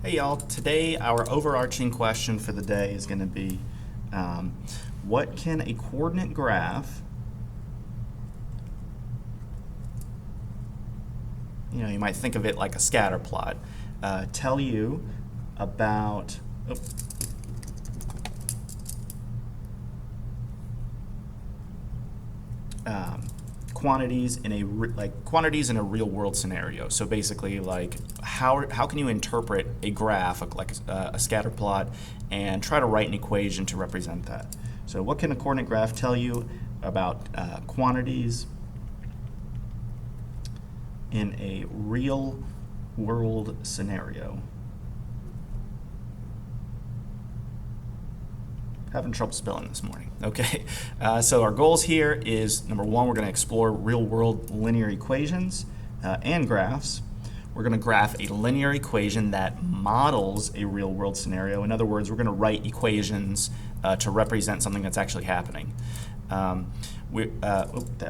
Hey y'all, today our overarching question for the day is going to be what can a coordinate graph, you might think of it like a scatter plot, tell you about quantities in a quantities in a real world scenario. So basically, like how can you interpret a graph like a scatter plot and try to write an equation to represent that? So what can a coordinate graph tell you about quantities in a real world scenario? Having trouble spelling this morning. Okay, so our goals here is, number one, we're going to explore real-world linear equations and graphs. We're going to graph a linear equation that models a real-world scenario. In other words, we're going to write equations to represent something that's actually happening. That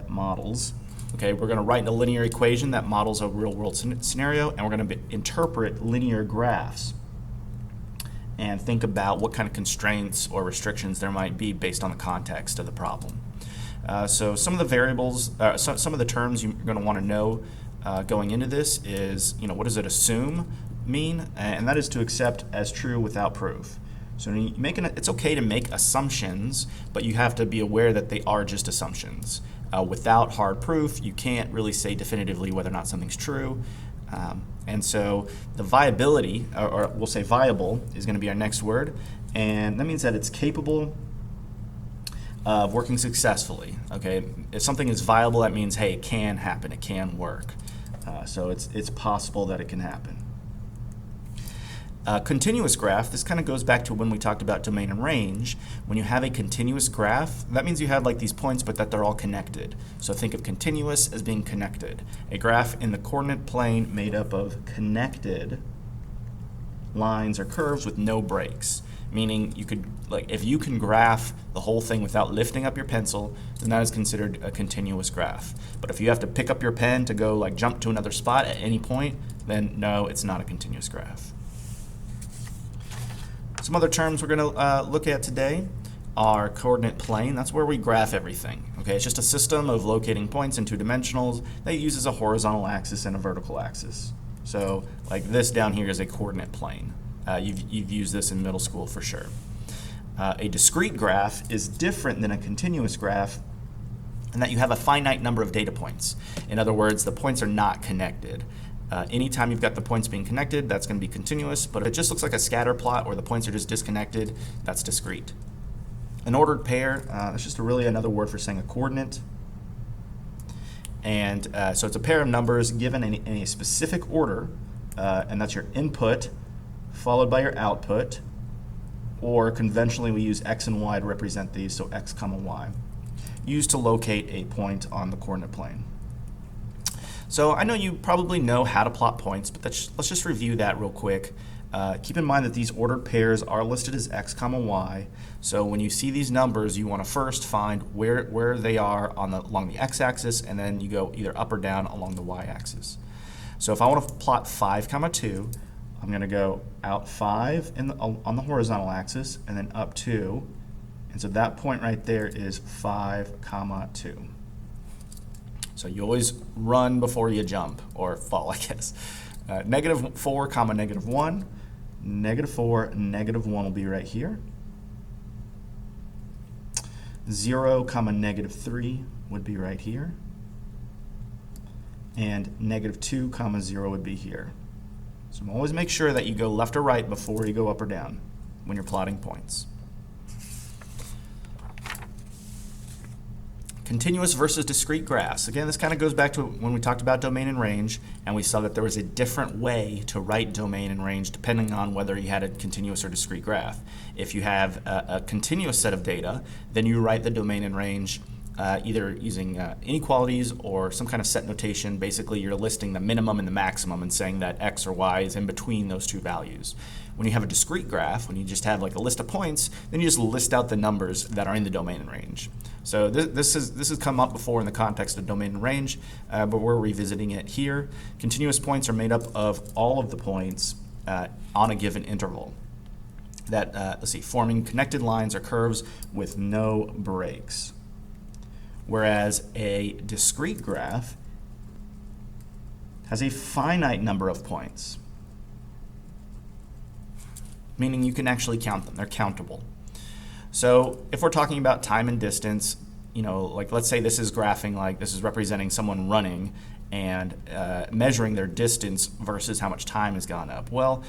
models. Okay, we're going to write a linear equation that models a real-world scenario, and we're going to interpret linear graphs and think about what kind of constraints or restrictions there might be based on the context of the problem. So some of the variables, some of the terms you're going to want to know going into this is, what does it assume mean? And that is to accept as true without proof. So it's okay to make assumptions, but you have to be aware that they are just assumptions. Without hard proof, you can't really say definitively whether or not something's true. And so the viability, or we'll say viable, is going to be our next word, and that means that it's capable of working successfully. Okay, if something is viable, that means, hey, it can happen, it can work. So it's possible that it can happen. Continuous graph, this kind of goes back to when we talked about domain and range. When you have a continuous graph, that means you have like these points but that they're all connected. So think of continuous as being connected. A graph in the coordinate plane made up of connected lines or curves with no breaks. Meaning you could, if you can graph the whole thing without lifting up your pencil, then that is considered a continuous graph. But if you have to pick up your pen to go jump to another spot at any point, then no, it's not a continuous graph. Some other terms we're going to look at today are coordinate plane. That's where we graph everything. Okay, it's just a system of locating points in two dimensionals that uses a horizontal axis and a vertical axis. So like this down here is a coordinate plane. You've used this in middle school for sure. A discrete graph is different than a continuous graph in that you have a finite number of data points. In other words, the points are not connected. Anytime you've got the points being connected, that's going to be continuous, but if it just looks like a scatter plot or the points are just disconnected, that's discrete. An ordered pair, that's just really another word for saying a coordinate. And so it's a pair of numbers given in a specific order, and that's your input followed by your output, or conventionally we use x and y to represent these, so x comma y, used to locate a point on the coordinate plane. So I know you probably know how to plot points, but let's just review that real quick. Keep in mind that these ordered pairs are listed as x comma y. So when you see these numbers, you want to first find where they are along the x-axis, and then you go either up or down along the y-axis. So if I want to plot 5 comma 2, I'm going to go out 5 on the horizontal axis, and then up 2. And so that point right there is 5 comma 2. So you always run before you jump, or fall, I guess. -4 comma -1, -4, -1 will be right here. 0 comma -3 would be right here. And -2 comma 0 would be here. So always make sure that you go left or right before you go up or down when you're plotting points. Continuous versus discrete graphs. Again, this kind of goes back to when we talked about domain and range, and we saw that there was a different way to write domain and range depending on whether you had a continuous or discrete graph. If you have a continuous set of data, then you write the domain and range either using inequalities or some kind of set notation. Basically, you're listing the minimum and the maximum and saying that x or y is in between those two values. When you have a discrete graph, when you just have like a list of points, then you just list out the numbers that are in the domain and range. So this has come up before in the context of domain and range, but we're revisiting it here. Continuous points are made up of all of the points on a given interval. That, let's see, forming connected lines or curves with no breaks. Whereas a discrete graph has a finite number of points, meaning you can actually count them. They're countable. So if we're talking about time and distance, you know, like let's say this is graphing, like this is representing someone running and measuring their distance versus how much time has gone up. Well,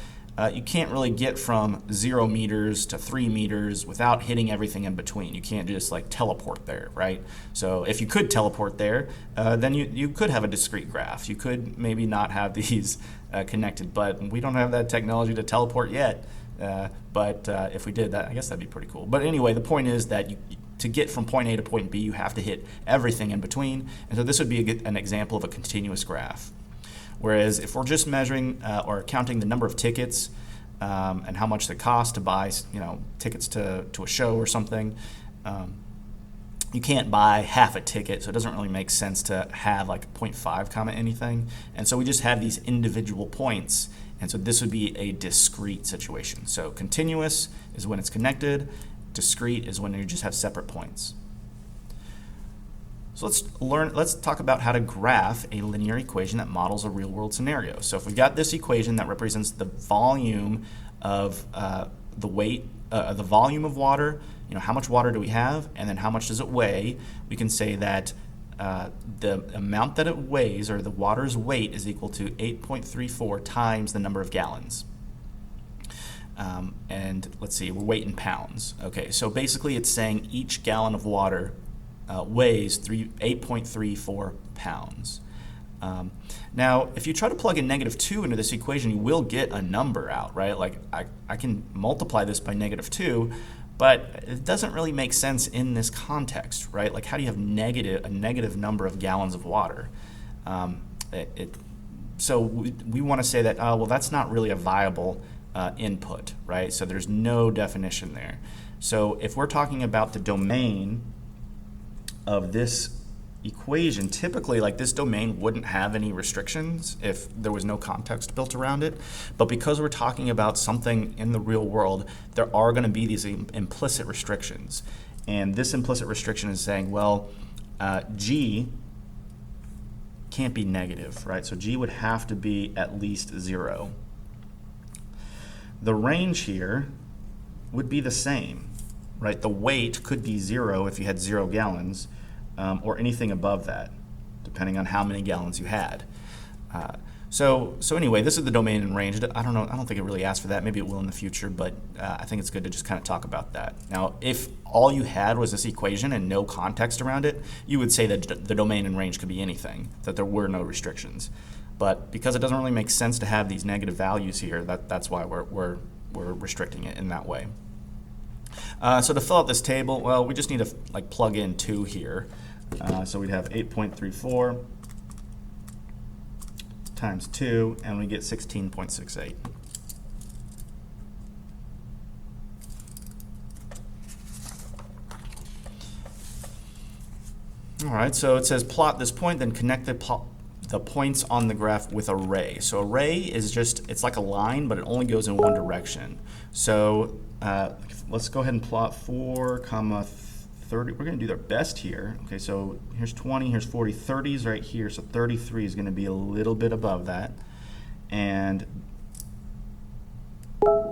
you can't really get from 0 meters to 3 meters without hitting everything in between. You can't just like teleport there, right? So if you could teleport there, then you could have a discrete graph. You could maybe not have these connected, but we don't have that technology to teleport yet. But if we did that, I guess that'd be pretty cool. But anyway, the point is that to get from point A to point B, you have to hit everything in between. And so this would be an example of a continuous graph. Whereas if we're just measuring or counting the number of tickets and how much they cost to buy, you know, tickets to a show or something, you can't buy half a ticket, so it doesn't really make sense to have like 0.5 comma anything. And so we just have these individual points, and so this would be a discrete situation. So continuous is when it's connected, discrete is when you just have separate points. So let's talk about how to graph a linear equation that models a real-world scenario. So if we've got this equation that represents the volume of the volume of water, you know, how much water do we have, and then how much does it weigh, we can say that the amount that it weighs, or the water's weight, is equal to 8.34 times the number of gallons. And let's see, we're weight in pounds. Okay, so basically it's saying each gallon of water weighs 8.34 pounds. Now, if you try to plug in -2 into this equation, you will get a number out, right? Like I can multiply this by -2, but it doesn't really make sense in this context, right? Like, how do you have a negative number of gallons of water? So we want to say that, well, that's not really a viable input, right? So there's no definition there. So if we're talking about the domain of this equation, typically, like, this domain wouldn't have any restrictions if there was no context built around it. But because we're talking about something in the real world, there are going to be these implicit restrictions. And this implicit restriction is saying, well, G can't be negative, right? So G would have to be at least 0. The range here would be the same, right? The weight could be 0 if you had 0 gallons, or anything above that, depending on how many gallons you had. So anyway, this is the domain and range. I don't know. I don't think it really asks for that. Maybe it will in the future, but I think it's good to just kind of talk about that. Now, if all you had was this equation and no context around it, you would say that the domain and range could be anything, that there were no restrictions. But because it doesn't really make sense to have these negative values here, that's why we're restricting it in that way. So to fill out this table, well, we just need to like plug in 2 here. So we'd have 8.34 times 2, and we get 16.68. All right, so it says plot this point, then connect the points on the graph with a ray. So a ray is just, it's like a line, but it only goes in one direction. So let's go ahead and plot 4, 30. We're going to do our best here. Okay, so here's 20, here's 40, 30 is right here, so 33 is going to be a little bit above that. And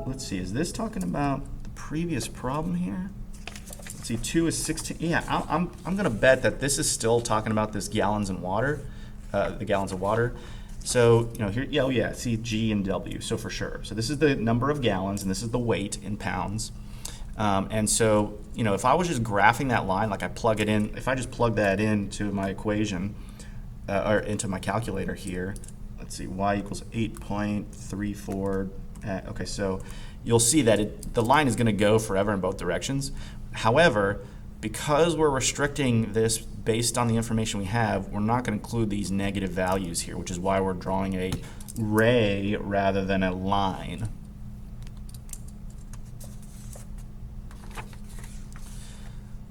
let's see, is this talking about the previous problem here? Let's see, 2 is 16. Yeah, I'm going to bet that this is still talking about this gallons in water, the gallons of water. So, you know, here, yeah, oh yeah, see G and W, so for sure. So this is the number of gallons, and this is the weight in pounds. And so, you know, if I was just graphing that line, like I plug it in, if I just plug that into my equation, or into my calculator here, let's see, y equals 8.34. Okay, so you'll see that the line is going to go forever in both directions. However, because we're restricting this based on the information we have, we're not going to include these negative values here, which is why we're drawing a ray rather than a line.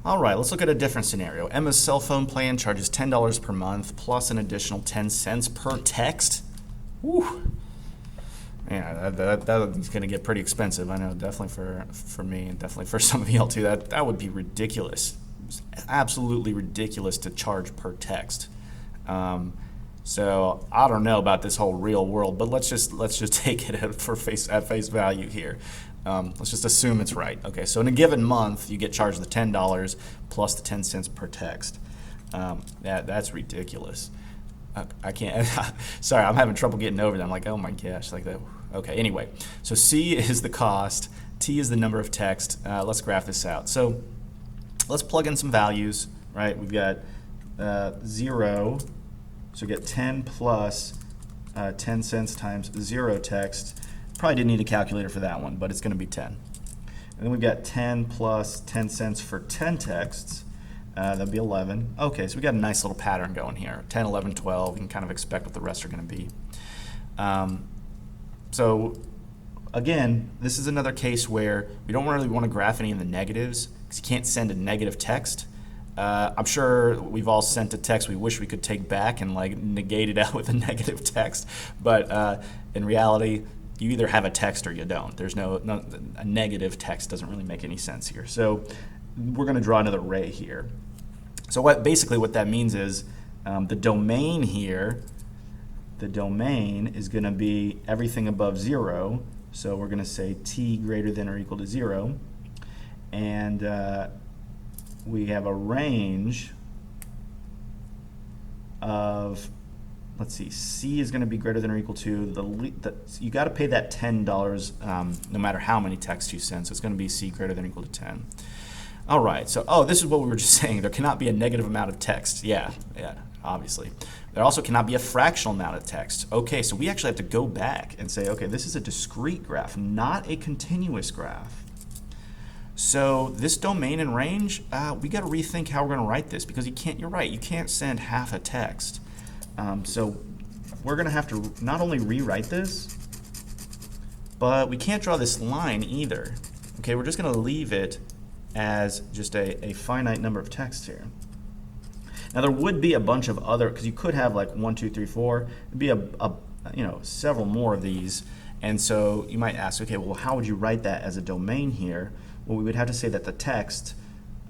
All right, let's look at a different scenario. Emma's cell phone plan charges $10 per month plus an additional 10 cents per text. Whew. Yeah, that's going to get pretty expensive. I know, definitely for me, and definitely for some of y'all too. That would be ridiculous. It's absolutely ridiculous to charge per text. So I don't know about this whole real world, but let's just take it at face value here. Let's just assume it's right. Okay, so in a given month, you get charged the $10 plus the 10 cents per text. That's ridiculous. I can't. Sorry, I'm having trouble getting over that. I'm like, oh my gosh, like that. Okay, anyway, so C is the cost, T is the number of text. Let's graph this out. So let's plug in some values, right? We've got 0, so we get 10 plus 10 cents times 0 text. Probably didn't need a calculator for that one, but it's going to be 10. And then we've got 10 plus 10 cents for 10 texts. That'd be 11. Okay, so we got a nice little pattern going here. 10, 11, 12. You can kind of expect what the rest are going to be. So again, this is another case where we don't really want to graph any in the negatives because you can't send a negative text. I'm sure we've all sent a text we wish we could take back and like negate it out with a negative text, but in reality, you either have a text or you don't. There's a negative text doesn't really make any sense here. So we're going to draw another ray here. So basically what that means is the domain here, the domain is going to be everything above 0. So we're going to say t greater than or equal to 0. And we have a range of, let's see, C is going to be greater than or equal to, you got to pay that $10 no matter how many texts you send. So it's going to be C greater than or equal to 10. All right, so, this is what we were just saying. There cannot be a negative amount of text. Yeah, obviously. There also cannot be a fractional amount of text. Okay, so we actually have to go back and say, okay, this is a discrete graph, not a continuous graph. So this domain and range, we got to rethink how we're going to write this because you're right, you can't send half a text. So we're going to have to not only rewrite this, but we can't draw this line either. Okay, we're just going to leave it as just a finite number of texts here. Now there would be a bunch of other, because you could have like 1, 2, 3, 4. There'd be several more of these, and so you might ask, okay, well, how would you write that as a domain here? Well, we would have to say that the text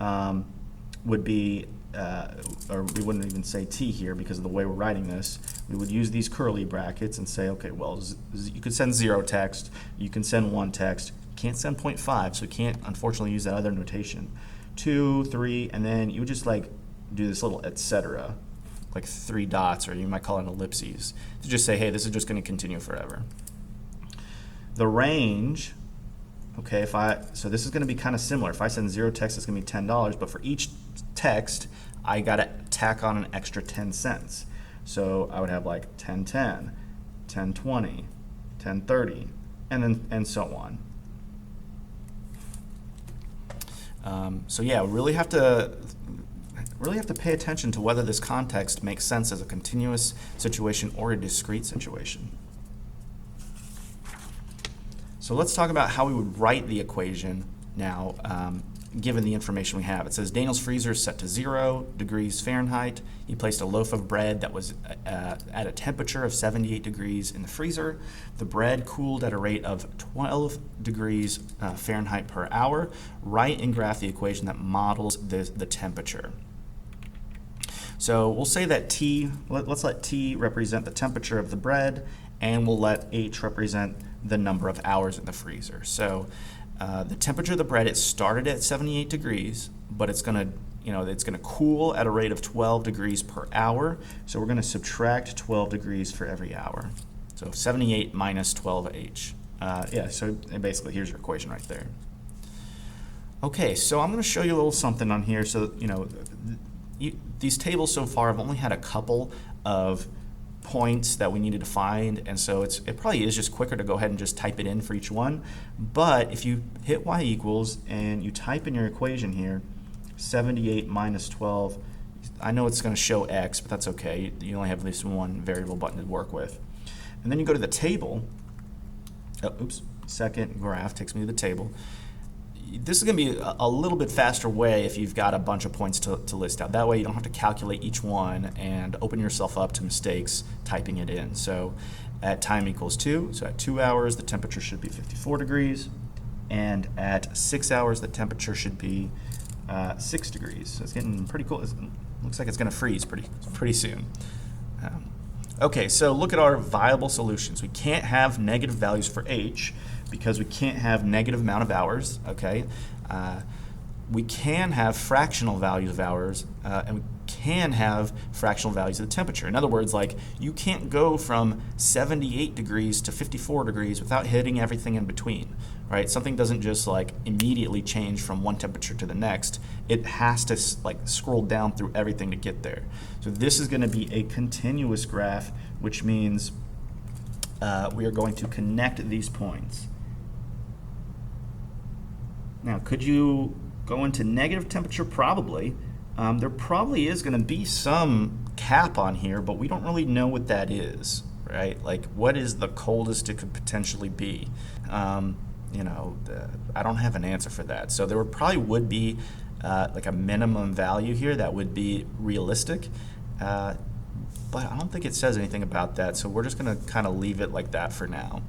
would be, or we wouldn't even say t here because of the way we're writing this. We would use these curly brackets and say, okay, well, you could send 0 text, you can send 1 text. Can't send 0.5, so you can't unfortunately use that other notation. 2, 3, and then you would just like do this little etc., like 3 dots, or you might call it an ellipses, to just say, hey, this is just going to continue forever. The range, okay, so this is going to be kind of similar. If I send 0 text, it's going to be $10, but for each text, I got to tack on an extra 10 cents. So I would have like 1010, 1020, 1030, and so on. So yeah, we really have to pay attention to whether this context makes sense as a continuous situation or a discrete situation. So let's talk about how we would write the equation now, given the information we have. It says Daniel's freezer is set to 0 degrees Fahrenheit. He placed a loaf of bread that was at a temperature of 78 degrees in the freezer. The bread cooled at a rate of 12 degrees Fahrenheit per hour. Write and graph the equation that models the temperature. So we'll say that T, let's let T represent the temperature of the bread, and we'll let H represent the number of hours in the freezer. So the temperature of the bread, it started at 78 degrees, but it's going to cool at a rate of 12 degrees per hour. So we're going to subtract 12 degrees for every hour. So 78 minus 12H. So basically here's your equation right there. Okay, so I'm going to show you a little something on here. So, these tables so far have only had a couple of points that we needed to find, and so it probably is just quicker to go ahead and just type it in for each one. But if you hit y equals and you type in your equation here, 78 minus 12, I know it's going to show x, but that's okay. You only have this one variable button to work with. And then you go to the table. Second graph takes me to the table. this is going to be a little bit faster way if you've got a bunch of points to list out. That way you don't have to calculate each one and open yourself up to mistakes typing it in. So at time equals 2, so at 2 hours the temperature should be 54 degrees, and at 6 hours the temperature should be 6 degrees. So it's getting pretty cool. It looks like it's going to freeze pretty soon. Okay, so look at our viable solutions. We can't have negative values for h because we can't have negative amount of hours, okay? We can have fractional values of hours, and we can have fractional values of the temperature. In other words, like, you can't go from 78 degrees to 54 degrees without hitting everything in between, right? Something doesn't just like immediately change from one temperature to the next. It has to like scroll down through everything to get there. So this is going to be a continuous graph, which means we are going to connect these points. Now, could you go into negative temperature? Probably. There probably is going to be some cap on here, but we don't really know what that is, right? Like, what is the coldest it could potentially be? You know, I don't have an answer for that. So there probably would be like a minimum value here that would be realistic, but I don't think it says anything about that. So we're just going to kind of leave it like that for now.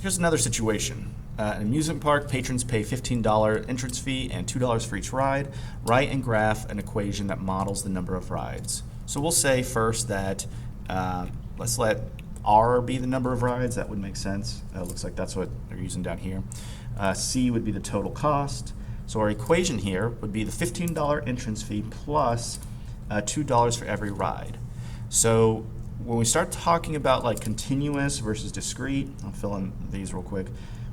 Here's another situation. An amusement park, patrons pay $15 entrance fee and $2 for each ride. Write and graph an equation that models the number of rides. So we'll say first that, let's let R be the number of rides. That would make sense. Looks like that's what they're using down here. C would be the total cost. So our equation here would be the $15 entrance fee plus $2 for every ride. So when we start talking about like continuous versus discrete, I'll fill in these real quick.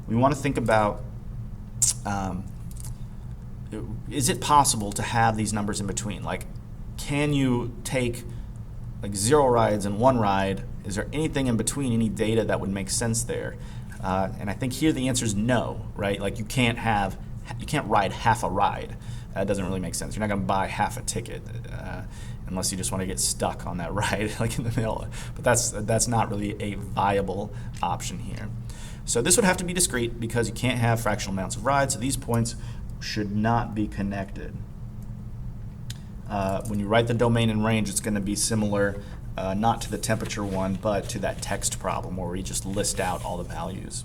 We want to think about, is it possible to have these numbers in between? Like, can you take like 0 rides and 1 ride? Is there anything in between, any data that would make sense there? And I think here the answer is no, right? Like, you can't ride half a ride. That doesn't really make sense. You're not going to buy half a ticket unless you just want to get stuck on that ride, like in the middle. But that's not really a viable option here. So this would have to be discrete because you can't have fractional amounts of rides. So these points should not be connected. When you write the domain and range, it's going to be similar, not to the temperature one, but to that text problem where we just list out all the values.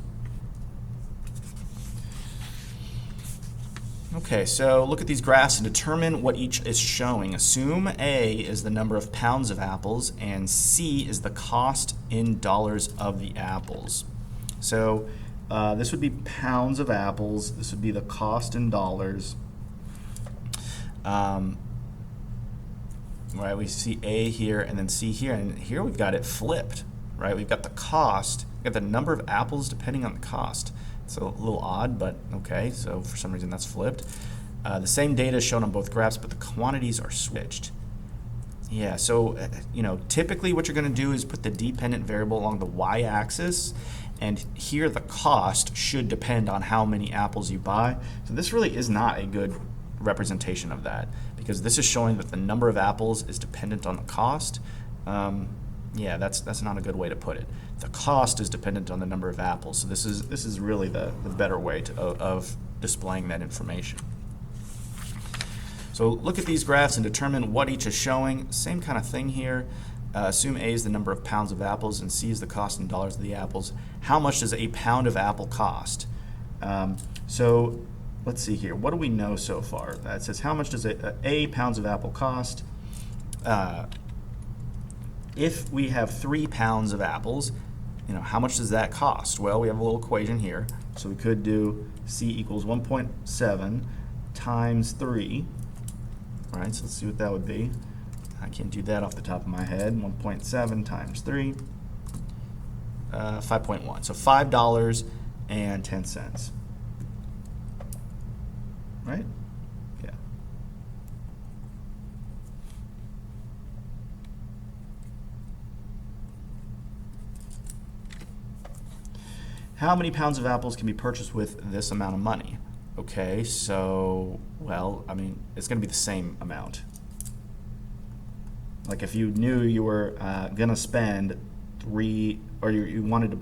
Okay, so look at these graphs and determine what each is showing. Assume A is the number of pounds of apples and C is the cost in dollars of the apples. So this would be pounds of apples. This would be the cost in dollars. Right, we see A here and then C here, and here we've got it flipped, right? We've got the cost, we've got the number of apples depending on the cost. It's a little odd, but okay, so for some reason that's flipped. The same data is shown on both graphs, but the quantities are switched. Yeah, so you know, typically what you're going to do is put the dependent variable along the y-axis, and here the cost should depend on how many apples you buy. So this really is not a good representation of that, because this is showing that the number of apples is dependent on the cost. Yeah, that's not a good way to put it. The cost is dependent on the number of apples. So this is really the better way of displaying that information. So look at these graphs and determine what each is showing. Same kind of thing here. Assume A is the number of pounds of apples and C is the cost in dollars of the apples. How much does a pound of apple cost? So let's see here. What do we know so far? It says how much does a pounds of apple cost? If we have 3 pounds of apples, you know, how much does that cost? Well, we have a little equation here. So we could do C equals 1.7 times 3. All right, so let's see what that would be. I can't do that off the top of my head. 1.7 times 3, 5.1. So $5.10. Right? Yeah. How many pounds of apples can be purchased with this amount of money? Okay, so, well, I mean, it's going to be the same amount. Like if you knew you were going to spend 3, or you wanted to,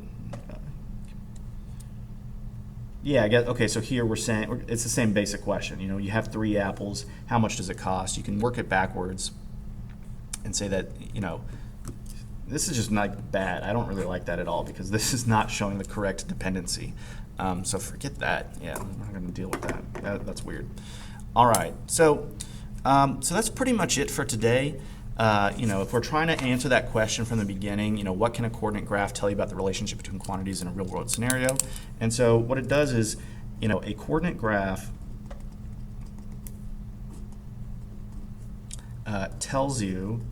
Yeah, I guess, okay, so here we're saying, it's the same basic question. You have 3 apples, how much does it cost? You can work it backwards and say that, this is just not bad. I don't really like that at all because this is not showing the correct dependency. So forget that. Yeah, we're not going to deal with that. That's weird. All right, so that's pretty much it for today. If we're trying to answer that question from the beginning, what can a coordinate graph tell you about the relationship between quantities in a real-world scenario? And so what it does is, a coordinate graph tells you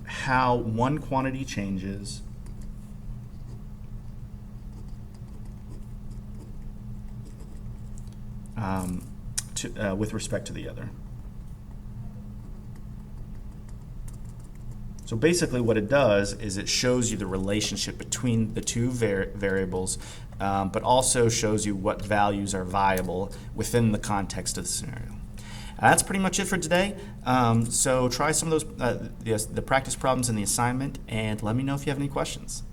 how one quantity changes with respect to the other. So basically what it does is it shows you the relationship between the two variables, but also shows you what values are viable within the context of the scenario. That's pretty much it for today. So try some of those the practice problems in the assignment, and let me know if you have any questions.